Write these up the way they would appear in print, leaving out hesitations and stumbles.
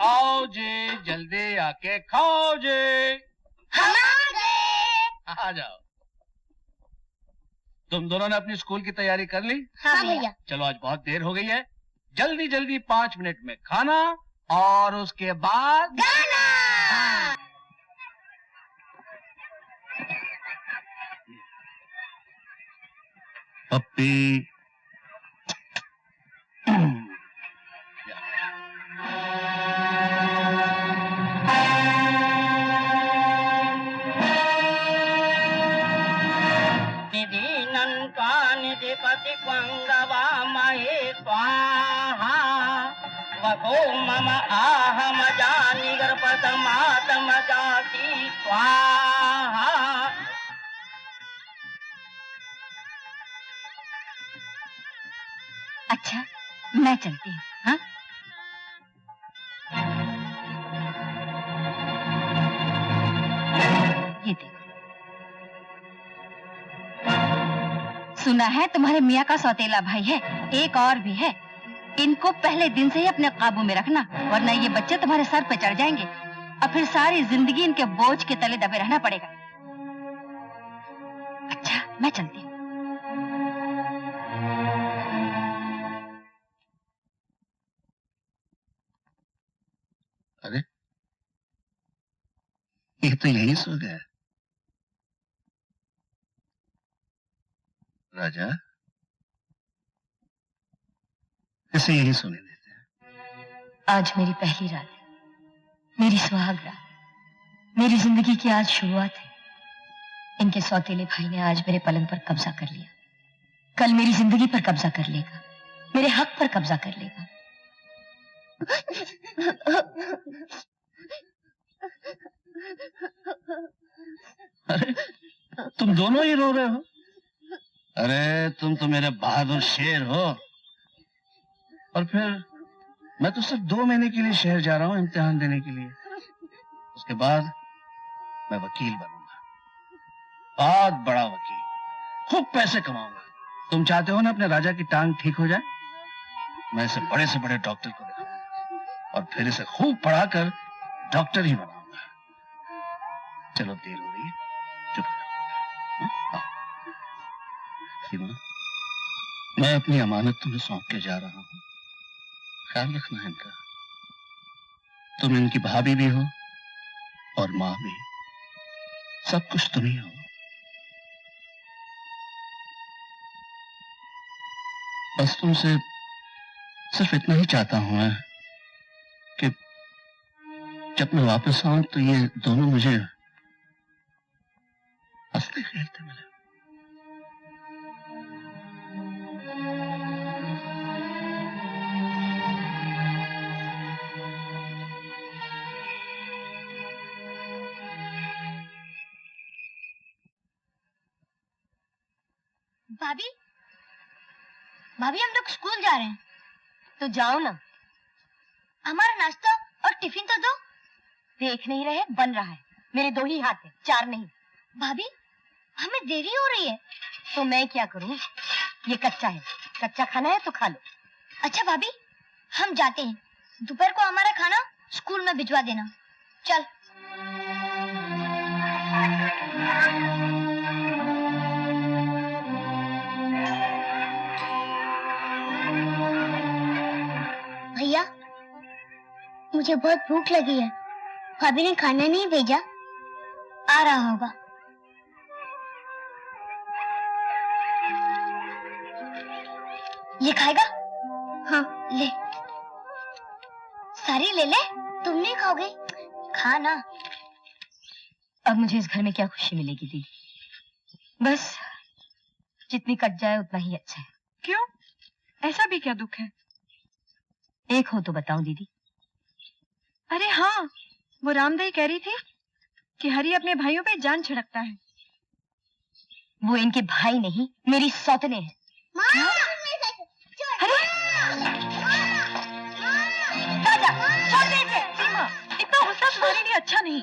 आओ जी, जल्दी आके खाओ जी। हम आ गए। आ जाओ। तुम दोनों ने अपनी स्कूल की तैयारी कर ली? हाँ भैया। चलो आज बहुत देर हो गई है, जल्दी जल्दी 5 मिनट में खाना और उसके बाद गाना। पप्पी निधिपति पंगवा महे स्वाहा वगो मम आहम जानी गर्भत मातम जाति स्वाहा। अच्छा मैं चलती हूँ। हाँ ये देखो, सुना है तुम्हारे मियाँ का सौतेला भाई है, एक और भी है। इनको पहले दिन से ही अपने काबू में रखना, वरना ये बच्चे तुम्हारे सर पे चढ़ जाएंगे और फिर सारी जिंदगी इनके बोझ के तले दबे रहना पड़ेगा। अच्छा मैं चलती हूँ। अरे ये तो यही सो गया। राजा इसे यही सोने देते हैं। आज मेरी पहली रात है, मेरी सुहाग रात, मेरी जिंदगी की आज शुरुआत है। इनके सौतेले भाई ने आज मेरे पलंग पर कब्जा कर लिया, कल मेरी जिंदगी पर कब्जा कर लेगा, मेरे हक पर कब्जा कर लेगा। अरे तुम दोनों ही रो रहे हो? अरे तुम तो मेरे बहादुर शेर हो। और फिर मैं तो सिर्फ 2 महीने के लिए शहर जा रहा हूँ इम्तिहान देने के लिए। उसके बाद मैं वकील बनूंगा, बहुत बड़ा वकील, खूब पैसे कमाऊंगा। तुम चाहते हो ना अपने राजा की टांग ठीक हो जाए? मैं इसे बड़े से बड़े डॉक्टर को दिखाऊंगा और फिर इसे खूब पढ़ाकर डॉक्टर ही बनाऊंगा। चलो देर हो रही है, चुप रहो। मैं अपनी अमानत तुम्हें सौंप के जा रहा हूँ, ख्याल रखना इनका। तुम इनकी भाभी भी हो और माँ भी, सब कुछ तुम ही हो। बस तुमसे सिर्फ इतना ही चाहता हूं मैं कि जब मैं वापस आऊं तो ये दोनों मुझे हंसते खेलते मिले। भाभी, भाभी हम लोग स्कूल जा रहे हैं। तो जाओ ना। हमारा नाश्ता और टिफिन तो दो। देख नहीं रहे, बन रहा है। मेरे 2 ही हाथ हैं, 4 नहीं। भाभी हमें देरी हो रही है। तो मैं क्या करूं? ये कच्चा है, कच्चा खाना है तो खा लो। अच्छा भाभी हम जाते हैं, दोपहर को हमारा खाना स्कूल में भिजवा देना। चल। भैया मुझे बहुत भूख लगी है, भाभी ने खाना नहीं भेजा। आ रहा होगा। ये खाएगा? हाँ ले, सारी ले ले। तुम नहीं खाओगे? खा ना। अब मुझे इस घर में क्या खुशी मिलेगी दीदी? बस जितनी कट जाए उतना ही अच्छा है। क्यों? ऐसा भी क्या दुख है? एक हो तो बताओ दीदी। अरे हाँ, वो रामदई कह रही थी कि हरी अपने भाइयों पे जान छिड़कता है। वो इनके भाई नहीं, मेरी सौतने हैं। अरे राजा, छोड़ दे इसे। सीमा, इतना गुस्सा तुम्हारे लिए अच्छा नहीं।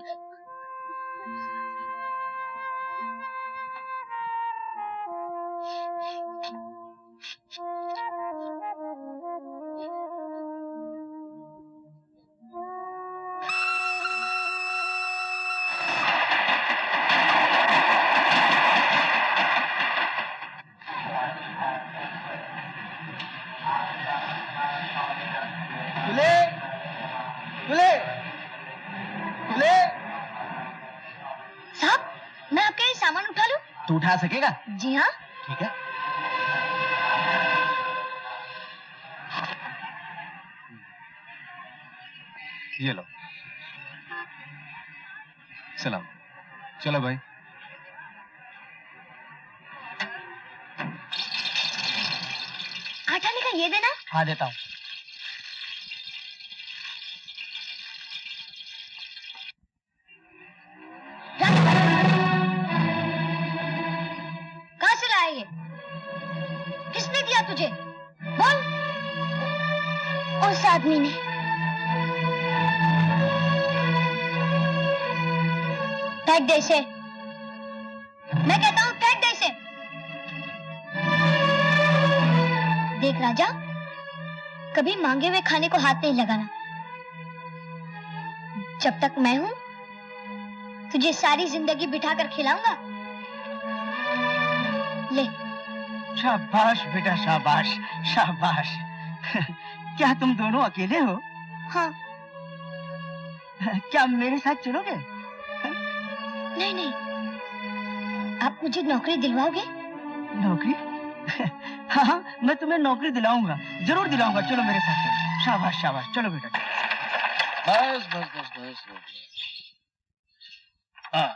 साहब, मैं आपका ये सामान उठा लूं? तू उठा सकेगा? जी हाँ। ठीक है। ये लो। सलाम। चलो भाई। आटा लेकर ये देना। हाँ देता हूँ। कहाँ से लाया ये? किसने दिया तुझे? बोल। उस आदमी ने। फेंक दे इसे। मैं कहता हूँ फेंक दे इसे। देख राजा, कभी मांगे हुए खाने को हाथ नहीं लगाना। जब तक मैं हूँ तुझे सारी जिंदगी बिठा कर खिलाऊंगा। ले। शाबाश बेटा, शाबाश शाबाश। क्या तुम दोनों अकेले हो? हाँ। क्या मेरे साथ चलोगे? नहीं नहीं, आप मुझे नौकरी दिलवाओगे? नौकरी? हाँ हाँ, मैं तुम्हें नौकरी दिलाऊंगा, जरूर दिलाऊंगा। चलो मेरे साथ चलो। शाबाश शाबाश, चलो बेटा। बस बस बस बस, बस। हाँ,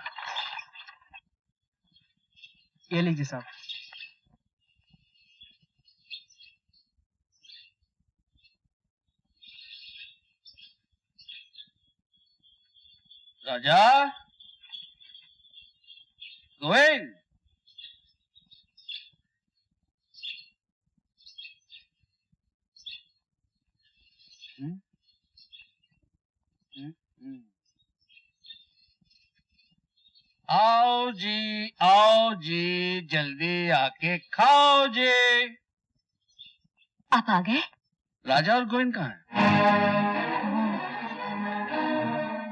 ये लीजिए साहब। राजा गोविंद, आओ जी, जल्दी आके खाओ जी। आप आ गए? राजा और गोविंद कहाँ हैं?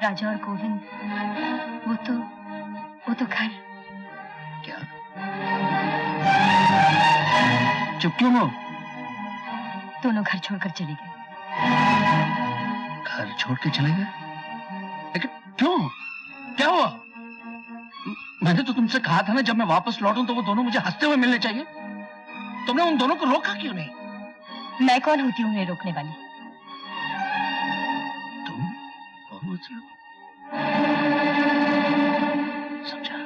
राजा और गोविंद वो तो घर। क्या? चुप क्यों हो? दोनों घर छोड़कर चले गए। घर छोड़ के चले गए? लेकिन क्यों? क्या हुआ? मैंने तो तुमसे कहा था ना, जब मैं वापस लौटूं तो वो दोनों मुझे हंसते हुए मिलने चाहिए। तुमने उन दोनों को रोका क्यों नहीं? मैं कौन होती हूँ उन्हें रोकने वाली? तुम कौन होती हो? समझा,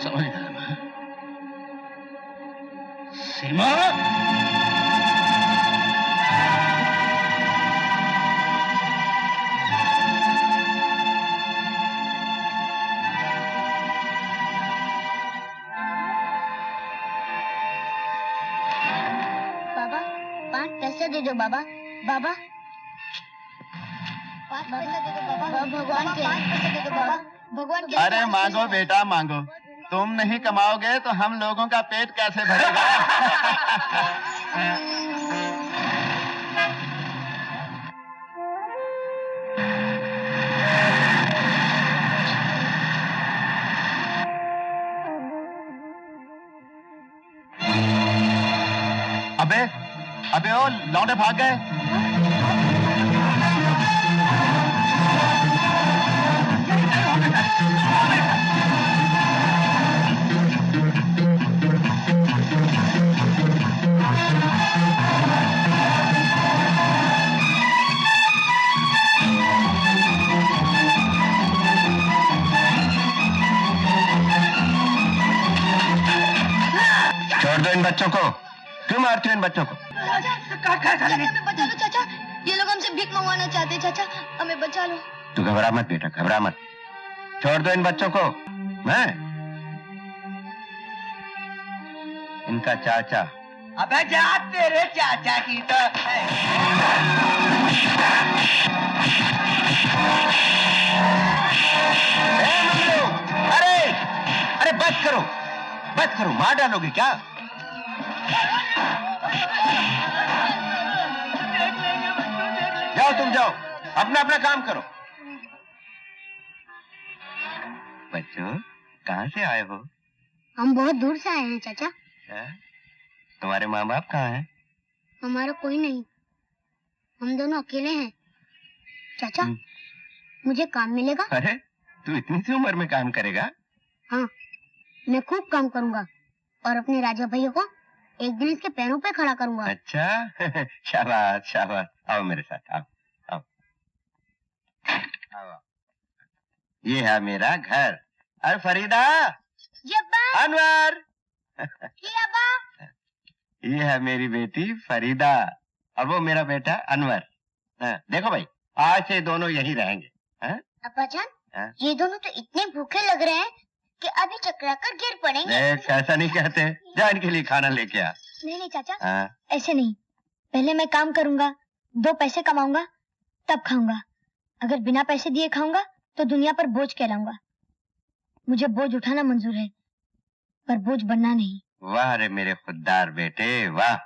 समझ गया मैं। सीमा, बाबा 5 पैसे दे दो बाबा। बाबा 5 पैसे दे दो बाबा। भगवान के 5 पैसे दे दो बाबा। भगवान के। अरे मांगो बेटा मांगो, तुम नहीं कमाओगे तो हम लोगों का पेट कैसे भरेगा? अबे ओ लौंडे भाग गए। छोड़ दो इन बच्चों को। क्यों मारती हो इन बच्चों को? चाचा हमें बचा लो चाचा, ये लोग हमसे भीख मंगवाना चाहते हैं चाचा, हमें बचा लो। तू घबरा मत बेटा, घबरा मत। छोड़ दो इन बच्चों को। मैं इनका चाचा। अबे जा तेरे चाचा की तो अरे अरे बस करो, बस करो, मार डालोगे क्या? जाओ तुम जाओ, अपना अपना काम करो। बच्चों कहाँ से आए हो? हम बहुत दूर से आए हैं चाचा। तुम्हारे माँ बाप कहाँ हैं? हमारा कोई नहीं, हम दोनों अकेले हैं। चाचा मुझे काम मिलेगा? अरे तू इतनी सी उम्र में काम करेगा? हाँ, मैं खूब काम करूंगा और अपने राजा भैया को एक दिन इसके पैरों पे खड़ा करूंगा। अच्छा शाबाश शाबाश। आओ मेरे साथ, आओ आओ आओ। ये है मेरा घर। अरे फरीदा, जी अब्बा। अनवर, जी अब्बा। ये है मेरी बेटी फरीदा और वो मेरा बेटा अनवर। देखो भाई, आज से दोनों यही रहेंगे। अब्बा जान, ये दोनों तो इतने भूखे लग रहे हैं कि अभी चकरा कर गिर पड़ेंगे। देख ऐसा नहीं कहते, जा इनके लिए खाना लेके आ। नहीं चाचा, ऐसे नहीं, पहले मैं काम करूंगा, 2 पैसे कमाऊंगा, तब खाऊंगा। अगर बिना पैसे दिए खाऊंगा तो दुनिया पर बोझ कहलाऊंगा। मुझे बोझ उठाना मंजूर है, पर बोझ बनना नहीं। वाह रे मेरे खुददार बेटे, वाह।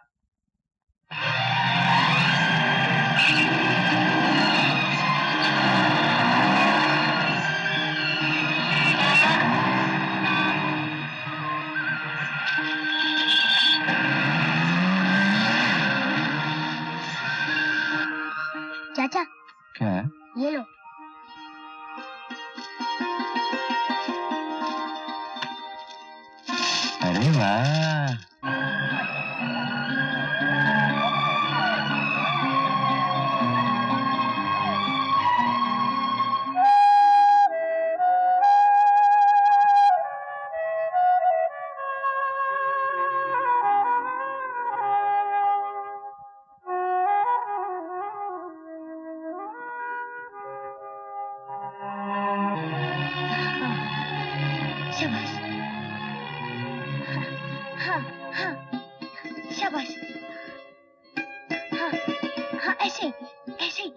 चाचा क्या? ये लो। अरे वाह, शाबाश। हाँ हाँ शाबाश। हाँ हाँ ऐसे ऐसे।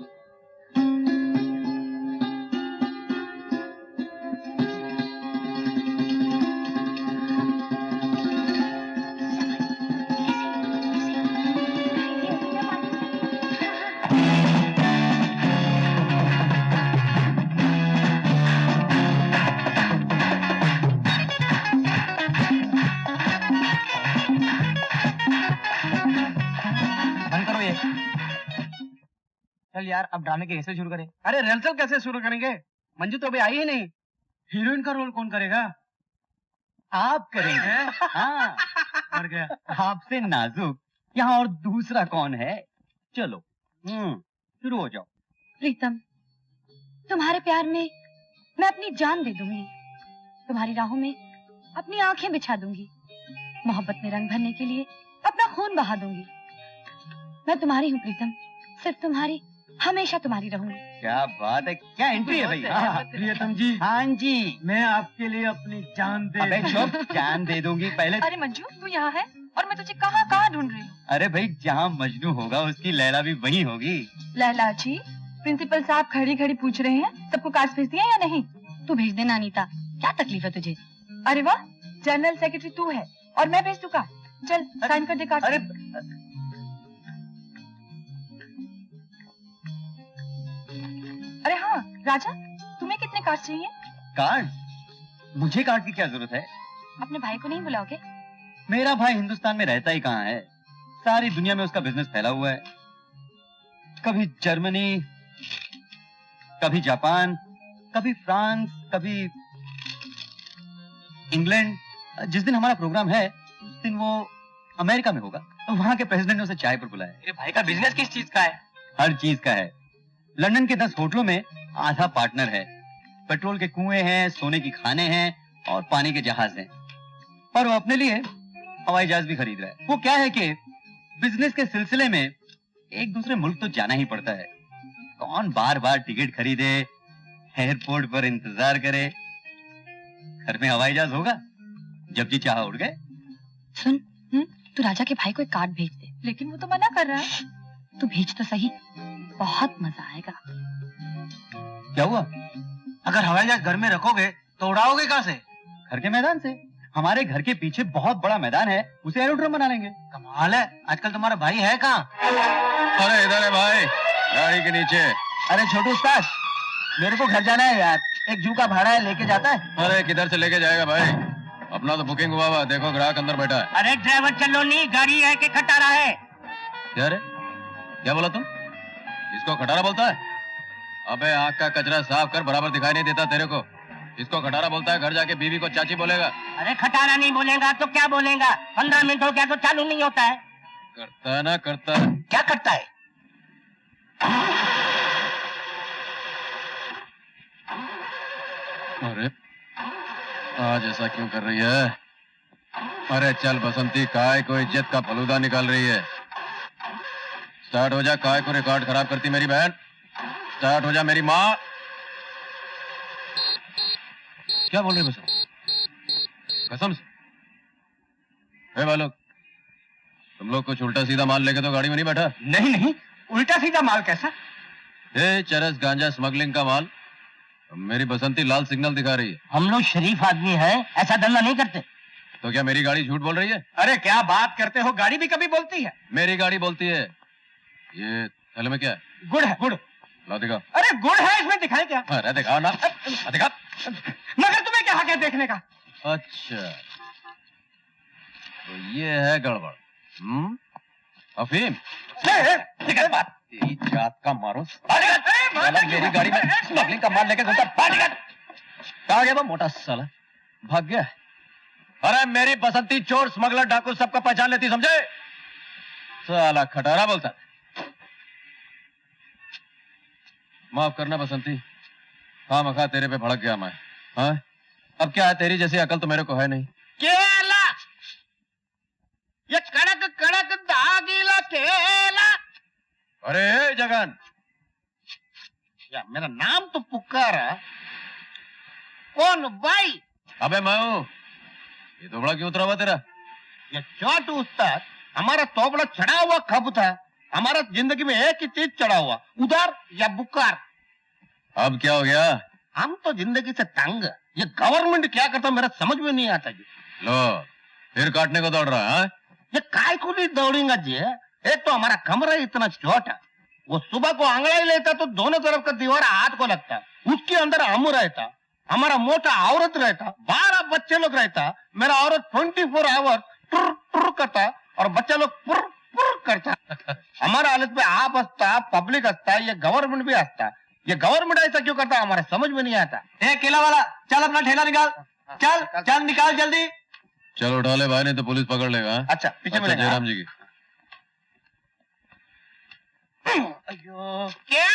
चल यार, अब ड्रामे की रिहर्सल शुरू करें। अरे रिहर्सल कैसे शुरू करेंगे? मंजू तो अभी आई ही नहीं। हीरोइन का रोल कौन करेगा? आप करेंगे। हाँ, मर गया। आपसे नाजुक यहाँ और दूसरा कौन है? चलो शुरू हो जाओ। प्रीतम, तुम्हारे प्यार में मैं अपनी जान दे दूंगी, तुम्हारी राहों में अपनी आंखें बिछा दूंगी, मोहब्बत में रंग भरने के लिए अपना खून बहा दूंगी। मैं तुम्हारी हूँ प्रीतम, सिर्फ तुम्हारी, हमेशा तुम्हारी रहूंगी। क्या बात है, क्या एंट्री है भाई। प्रियतम जी, हाँ जी, मैं आपके लिए अपनी जान दे। अबे चुप, जान दे दूंगी पहले। अरे मंजू, तू यहाँ है और मैं तुझे कहाँ कहाँ ढूंढ रही हूँ। अरे भाई, जहाँ मजनू होगा उसकी लैला भी वही होगी। लैला जी, प्रिंसिपल साहब खड़ी खड़ी पूछ रहे हैं सबको कार्ड भेज दिया या नहीं? तू भेज देना अनीता, क्या तकलीफ है तुझे? अरे वाह, जनरल सेक्रेटरी तू है और मैं भेज दूँ कार्ड। चल साइन कर दे कार्ड। अरे अरे हाँ राजा, तुम्हें कितने कार्ड चाहिए? कार्ड? मुझे कार्ड की क्या जरूरत है? अपने भाई को नहीं बुलाओगे? मेरा भाई हिंदुस्तान में रहता ही कहाँ है, सारी दुनिया में उसका बिजनेस फैला हुआ है। कभी जर्मनी, कभी जापान, कभी फ्रांस, कभी इंग्लैंड। जिस दिन हमारा प्रोग्राम है उस दिन वो अमेरिका में होगा, तो वहां के प्रेसिडेंट ने उसे चाय पर बुलाया। मेरे भाई का बिजनेस किस चीज का है? हर चीज का है। लंदन के 10 होटलों में आधा पार्टनर है। पेट्रोल के कुएं हैं, सोने की खाने हैं और पानी के जहाज हैं। पर वो अपने लिए हवाई जहाज भी खरीद रहा है। वो क्या है कि बिजनेस के सिलसिले में एक दूसरे मुल्क तो जाना ही पड़ता है। कौन बार बार टिकट खरीदे, एयरपोर्ट पर इंतजार करे। घर में हवाई जहाज होगा, जब जी चाह उड़ गए। सुन, तू राजा के भाई को एक कार्ड भेज दे। लेकिन वो तो मना कर रहा है। तू भेज तो सही, बहुत मजा आएगा। क्या हुआ? अगर हवाई जहाज घर में रखोगे तो उड़ाओगे कहाँ से? घर के मैदान से। हमारे घर के पीछे बहुत बड़ा मैदान है, उसे एरोड्रोम बना लेंगे। कमाल है, आजकल तुम्हारा भाई है कहाँ? अरे इधर है भाई, गाड़ी के नीचे। अरे छोटू उस्ताद, मेरे को घर जाना है यार, एक जू का भाड़ा है, लेके जाता है? अरे किधर से लेके जाएगा भाई, अपना तो बुकिंग हुआ हुआ। देखो ग्राहक अंदर बैठा है। अरे ड्राइवर चलो नहीं, गाड़ी है कि खटारा है? क्या रे, क्या बोला तुम? इसको खटारा बोलता है? अबे आँख का कचरा साफ कर, बराबर दिखाई नहीं देता तेरे को। इसको खटारा बोलता है, घर जाके बीवी को चाची बोलेगा। अरे खटारा नहीं बोलेगा तो क्या बोलेगा? 15 मिनट हो गया तो चालू नहीं होता है। करता है ना, करता है। क्या करता है? अरे आज ऐसा क्यों कर रही है? अरे चल बसंती, काय को इज्जत का फलूदा निकाल रही है। स्टार्ट हो जा, काय को रिकॉर्ड खराब करती मेरी बहन। स्टार्ट हो जा मेरी माँ। क्या बोल रहे बसंत? कसम से बालक, तुम लोग कुछ उल्टा सीधा माल लेके तो गाड़ी में नहीं बैठा? नहीं नहीं, उल्टा सीधा माल कैसा? ये चरस गांजा स्मगलिंग का माल। मेरी बसंती लाल सिग्नल दिखा रही है। हम लोग शरीफ आदमी हैं, ऐसा धंधा नहीं करते। तो क्या मेरी गाड़ी झूठ बोल रही है? अरे क्या बात करते हो, गाड़ी भी कभी बोलती है। मेरी गाड़ी बोलती है। ये थैले में क्या है? गुड़ है, गुड़। ला दिखा। अरे गुड़ है, इसमें दिखाए क्या? अरे दिखाओ ना, दिखा। मगर तुम्हें क्या हक है देखने का? अच्छा तो ये है गड़बड़। अफीम। निकल बात। तेरी जात का मारो। साला मेरी गाड़ी में स्मगलिंग का माल लेके घुसा। कहाँ गया वो मोटा साला? भाग गया। अरे मेरी बसंती चोर स्मगलर डाकू सबका पहचान लेती, समझे? साला खटारा बोलता। माफ करना बसंती, हाँ मखा तेरे पे भड़क गया मैं। हाँ अब क्या है, तेरी जैसी अकल तो मेरे को है नहीं। केला, ये कड़क कड़क दागीला केला। अरे जगन, या मेरा नाम तो पुकारा। कौन भाई? अबे मैं हूँ। ये तोबड़ा क्यों उतरा हुआ तेरा? ये छोटू उस्ताद, हमारा तोबड़ा चढ़ा हुआ कब था? हमारा जिंदगी में एक ही चीज चढ़ा हुआ, उधार या बुकार। अब क्या हो गया? हम तो जिंदगी से तंग। ये गवर्नमेंट क्या करता मेरा समझ में नहीं आता जी। लो फिर काटने को दौड़ रहा है? ये काय को नहीं दौड़ेगा जी? एक तो हमारा कमरा इतना छोटा, वो सुबह को आंगड़ा लेता तो दोनों तरफ का दीवार हाथ को लगता, उसके अंदर हम रहता, हमारा मोटा औरत रहता, 12 बच्चे लोग रहता, मेरा औरत 24 आवर टुर टुर करता और बच्चा लोग पुर पुर करता। हमारा हालत में आप हंसता, पब्लिक हंसता, ये गवर्नमेंट भी हंसता। ये गवर्नमेंट ऐसा क्यों करता हमारा समझ में नहीं आता। केला वाला चल अपना ठेला निकाल, चल चल निकाल जल्दी। चल उठा ले भाई, नहीं तो पुलिस पकड़ लेगा। अच्छा पीछे में जयराम जी की। अयो क्या